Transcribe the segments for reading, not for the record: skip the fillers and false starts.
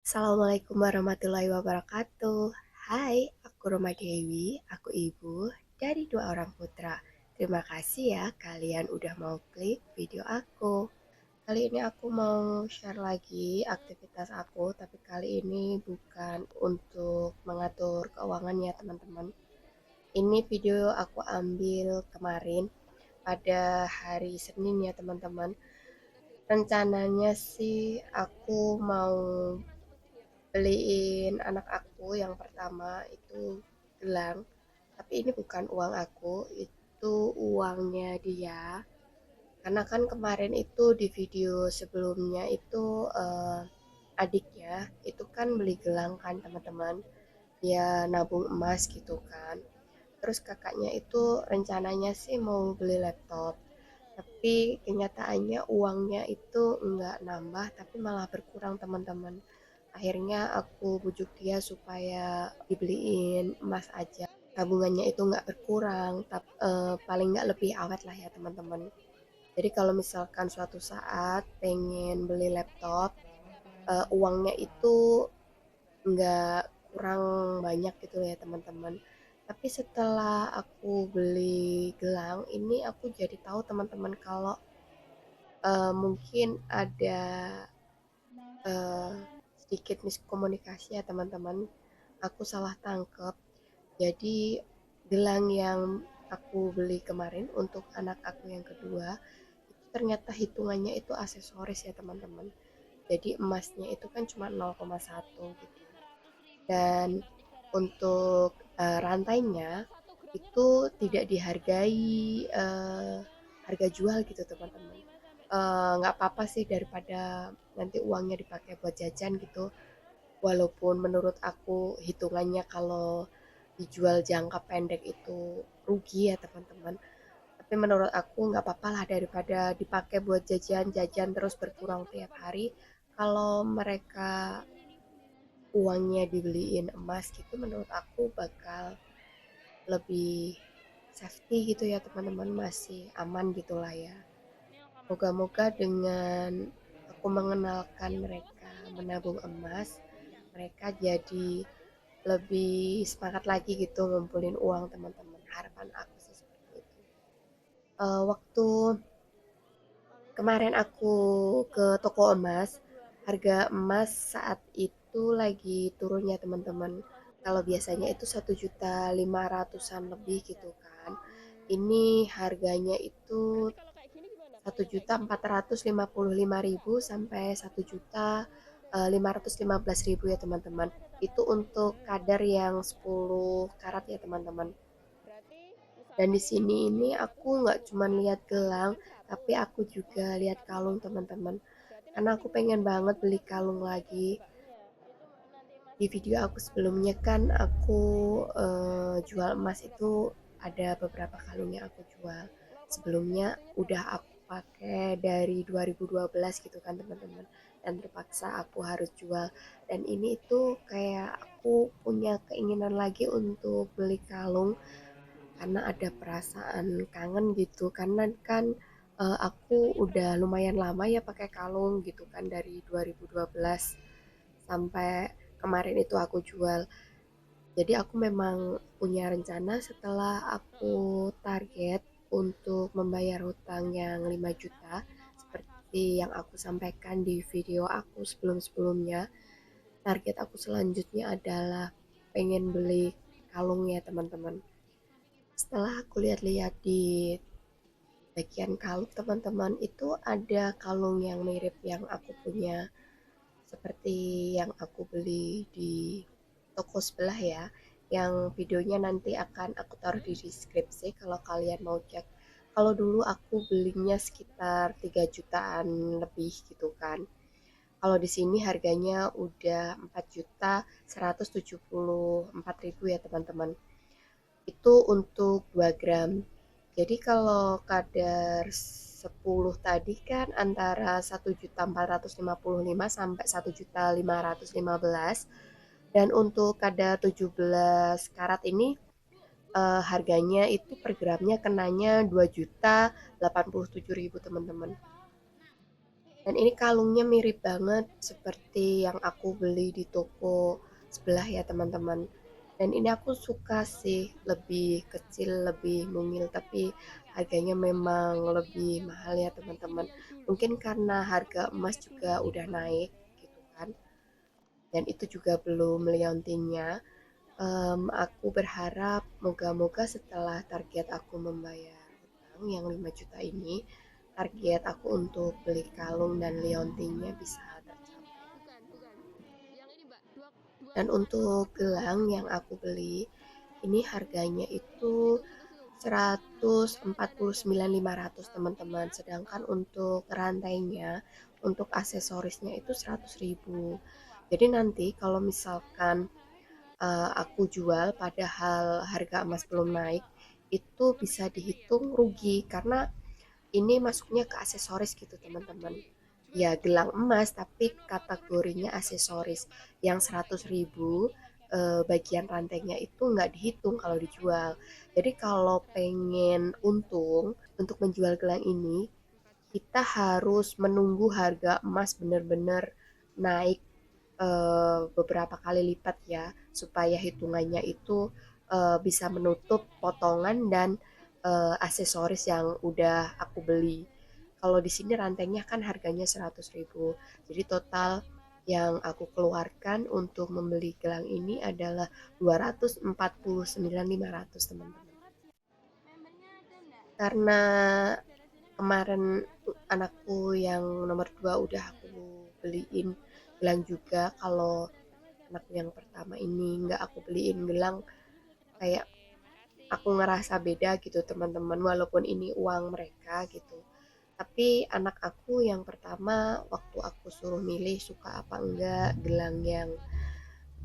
Assalamualaikum warahmatullahi wabarakatuh. Hai, aku Roma Dewi, aku ibu dari dua orang putra. Terima kasih ya kalian udah mau klik video aku. Kali ini aku mau share lagi aktivitas aku, tapi kali ini bukan untuk mengatur keuangan ya teman-teman. Ini video aku ambil kemarin pada hari Senin ya teman-teman. Rencananya sih aku mau beliin anak aku yang pertama itu gelang, tapi ini bukan uang aku, itu uangnya dia. Karena kan kemarin itu di video sebelumnya itu adiknya itu kan beli gelang kan teman-teman, dia nabung emas gitu kan. Terus kakaknya itu rencananya sih mau beli laptop, tapi kenyataannya uangnya itu enggak nambah tapi malah berkurang teman-teman. Akhirnya aku bujuk dia supaya dibeliin emas aja, tabungannya itu nggak berkurang, tapi paling nggak lebih awet lah ya teman-teman. Jadi kalau misalkan suatu saat pengen beli laptop, uangnya itu nggak kurang banyak gitu ya teman-teman. Tapi setelah aku beli gelang ini aku jadi tahu teman-teman kalau mungkin ada eh, sedikit miskomunikasi ya teman-teman. Aku salah tangkep. Jadi gelang yang aku beli kemarin untuk anak aku yang kedua itu ternyata hitungannya itu aksesoris ya teman-teman. Jadi emasnya itu kan cuma 0,1 gitu. Dan untuk rantainya itu tidak dihargai harga jual gitu teman-teman. Nggak apa-apa sih daripada nanti uangnya dipakai buat jajan gitu. Walaupun menurut aku hitungannya kalau dijual jangka pendek itu rugi ya teman-teman. Tapi menurut aku nggak apa-apa lah daripada dipakai buat jajan-jajan terus berkurang tiap hari. Kalau mereka uangnya dibeliin emas gitu menurut aku bakal lebih safety gitu ya teman-teman, masih aman gitulah ya. Moga-moga dengan aku mengenalkan mereka menabung emas, mereka jadi lebih semangat lagi gitu ngumpulin uang teman-teman. Harapan aku sih seperti itu. Waktu kemarin aku ke toko emas, harga emas saat itu lagi turunnya teman-teman. Kalau biasanya itu 1.500.000-an lebih gitu kan. Ini harganya itu 1.455.000 sampai 1.515.000 ya teman-teman. Itu untuk kadar yang 10 karat ya teman-teman. Dan di sini ini aku nggak cuma lihat gelang, tapi aku juga lihat kalung teman-teman. Karena aku pengen banget beli kalung lagi. Di video aku sebelumnya kan aku jual emas itu ada beberapa kalung yang aku jual. Sebelumnya udah aku pakai dari 2012 gitu kan teman-teman. Dan terpaksa aku harus jual. Dan ini itu kayak aku punya keinginan lagi untuk beli kalung karena ada perasaan kangen gitu karena kan aku udah lumayan lama ya pakai kalung gitu kan dari 2012 sampai kemarin itu aku jual. Jadi aku memang punya rencana setelah aku target untuk membayar hutang yang 5 juta seperti yang aku sampaikan di video aku sebelum-sebelumnya. Target aku selanjutnya adalah pengen beli kalung ya teman-teman. Setelah aku lihat-lihat di bagian kalung teman-teman itu ada kalung yang mirip yang aku punya seperti yang aku beli di toko sebelah ya, yang videonya nanti akan aku taruh di deskripsi kalau kalian mau cek. Kalau dulu aku belinya sekitar 3 jutaan lebih gitu kan. Kalau di sini harganya udah 4.174.000 ya teman-teman. Itu untuk 2 gram. Jadi kalau kadar 10 tadi kan antara 1.455 sampai 1.515, dan untuk kadar 17 karat ini harganya itu per gramnya kenanya 2.087.000 teman-teman. Dan ini kalungnya mirip banget seperti yang aku beli di toko sebelah ya teman-teman. Dan ini aku suka sih, lebih kecil, lebih mungil, tapi harganya memang lebih mahal ya teman-teman. Mungkin karena harga emas juga udah naik gitu kan. Dan itu juga belum liontinnya. Aku berharap moga-moga setelah target aku membayar hutang yang 5 juta ini, target aku untuk beli kalung dan liontinnya bisa tercapai. Dan untuk gelang yang aku beli, ini harganya itu 149.500 teman-teman. Sedangkan untuk rantainya, untuk aksesorisnya itu 100.000. Jadi nanti kalau misalkan aku jual padahal harga emas belum naik, itu bisa dihitung rugi karena ini masuknya ke aksesoris gitu teman-teman. Ya gelang emas tapi kategorinya aksesoris yang 100.000, bagian rantainya itu nggak dihitung kalau dijual. Jadi kalau pengen untung untuk menjual gelang ini, kita harus menunggu harga emas benar-benar naik beberapa kali lipat ya, supaya hitungannya itu bisa menutup potongan dan aksesoris yang udah aku beli. Kalau di sini rantainya kan harganya 100.000. Jadi total yang aku keluarkan untuk membeli gelang ini adalah 249.500 teman-teman. Karena kemarin anakku yang nomor 2 udah aku beliin gelang juga, kalau anakku yang pertama ini nggak aku beliin gelang, kayak aku ngerasa beda gitu teman-teman, walaupun ini uang mereka gitu. Tapi anak aku yang pertama, waktu aku suruh milih suka apa enggak gelang yang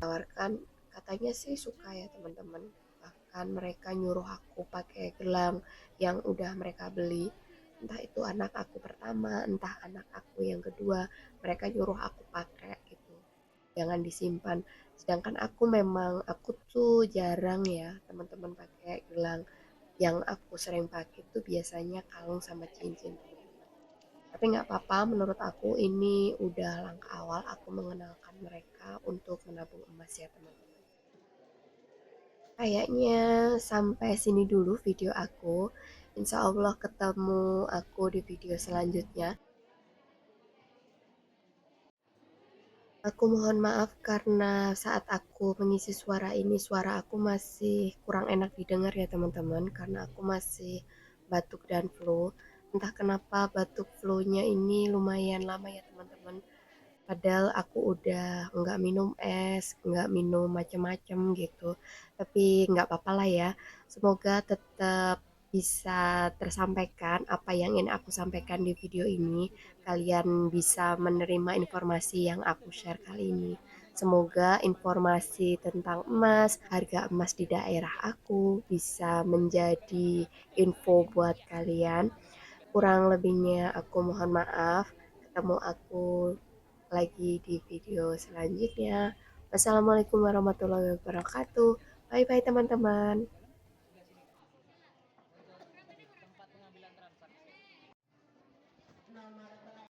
tawarkan, katanya sih suka ya teman-teman. Bahkan mereka nyuruh aku pakai gelang yang udah mereka beli, entah itu anak aku pertama, entah anak aku yang kedua, mereka nyuruh aku pakai gitu, jangan disimpan. Sedangkan aku tuh jarang ya teman-teman pakai gelang. Yang aku sering pakai tuh biasanya kalung sama cincin teman-teman. Tapi nggak apa-apa, menurut aku ini udah langkah awal aku mengenalkan mereka untuk menabung emas ya teman-teman. Kayaknya sampai sini dulu video aku. Insya Allah ketemu aku di video selanjutnya. Aku mohon maaf karena saat aku mengisi suara ini, suara aku masih kurang enak didengar ya teman-teman, karena aku masih batuk dan flu. Entah kenapa batuk flu-nya ini lumayan lama ya teman-teman. Padahal aku udah nggak minum es, nggak minum macem-macem gitu. Tapi nggak apa-apa lah ya. Semoga tetap bisa tersampaikan apa yang ingin aku sampaikan di video ini. Kalian bisa menerima informasi yang aku share kali ini. Semoga informasi tentang emas, harga emas di daerah aku bisa menjadi info buat kalian. Kurang lebihnya aku mohon maaf. Ketemu aku lagi di video selanjutnya. Wassalamualaikum warahmatullahi wabarakatuh. Bye bye teman-teman.